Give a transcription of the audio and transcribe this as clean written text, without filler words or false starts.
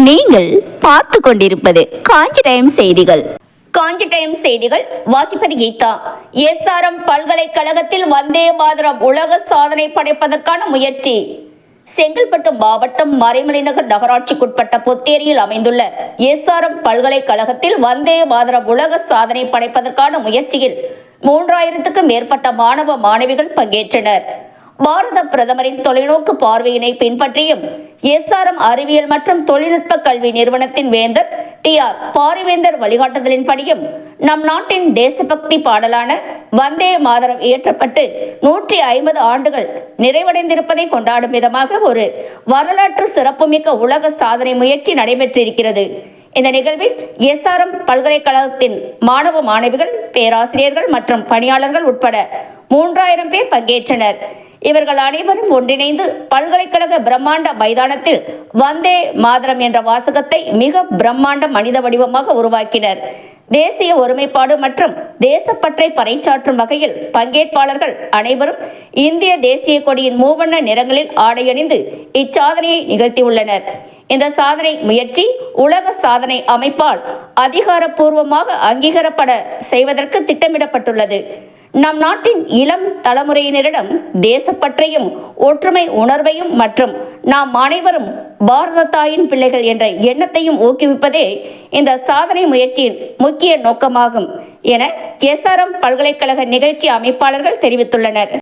நீங்கள் பார்த்து கொண்டிருப்பது காஞ்சி டைம் செய்திகள். காஞ்சி டைம் செய்திகள் வாசிப்பது கீதா. எஸ்ஆர்எம் பல்கலைக்கழகத்தில் வந்தே மாதரம் உலக சாதனை படைப்பதற்கான முயற்சி. செங்கல்பட்டு மாவட்டம் மறைமலைநகர் நகராட்சிக்குட்பட்ட பொத்தேரியில் அமைந்துள்ள எஸ்ஆர்எம் பல்கலைக்கழகத்தில் வந்தே மாதரம் உலக சாதனை படைப்பதற்கான முயற்சியில் 3000க்கும் மேற்பட்ட மாணவ மாணவிகள் பங்கேற்றனர். பாரத பிரதமரின் தொலைநோக்கு பார்வையினை பின்பற்றியும் எஸ்ஆர்எம் அறிவியல் மற்றும் தொழில்நுட்ப கல்வி நிறுவனத்தின் வேந்தர் TR பாரிவேந்தர் வழிகாட்டுதலின்படியும் நம் நாட்டின் தேசபக்தி பாடலான வந்தே மாதரம் இயற்றப்பட்டு 150 ஆண்டுகள் நிறைவடைந்திருப்பதை கொண்டாடும் விதமாக ஒரு வரலாற்று சிறப்புமிக்க உலக சாதனை முயற்சி நடைபெற்றிருக்கிறது. இந்த நிகழ்வில் எஸ்ஆர்எம் பல்கலைக்கழகத்தின் மாணவ மாணவிகள், பேராசிரியர்கள் மற்றும் பணியாளர்கள் உட்பட 3000 பேர் பங்கேற்றனர். இவர்கள் அனைவரும் ஒன்றிணைந்து பல்கலைக்கழக பிரம்மாண்ட மைதானத்தில் வந்தே மாதரம் என்ற வாசகத்தை மிக பிரம்மாண்ட மனித வடிவமாக உருவாக்கினர். தேசிய ஒருமைப்பாடு மற்றும் தேசப்பற்றை பறைசாற்றும் வகையில் பங்கேற்பாளர்கள் அனைவரும் இந்திய தேசிய கொடியின் மூவண்ண நிறங்களில் ஆடையணிந்து இச்சாதனையை நிகழ்த்தியுள்ளனர். இந்த சாதனை முயற்சி உலக சாதனை அமைப்பால் அதிகாரப்பூர்வமாக அங்கீகரிக்கப்பட செய்வதற்கு திட்டமிடப்பட்டுள்ளது. நம் நாட்டின் இளம் தலைமுறையினரிடம் தேசப்பற்றையும் ஒற்றுமை உணர்வையும் மற்றும் நாம் அனைவரும் பாரத தாயின் பிள்ளைகள் என்ற எண்ணத்தையும் ஊக்குவிப்பதே இந்த சாதனை முயற்சியின் முக்கிய நோக்கமாகும் என எஸ்ஆர்எம் பல்கலைக்கழக நிகழ்ச்சி அமைப்பாளர்கள் தெரிவித்துள்ளனர்.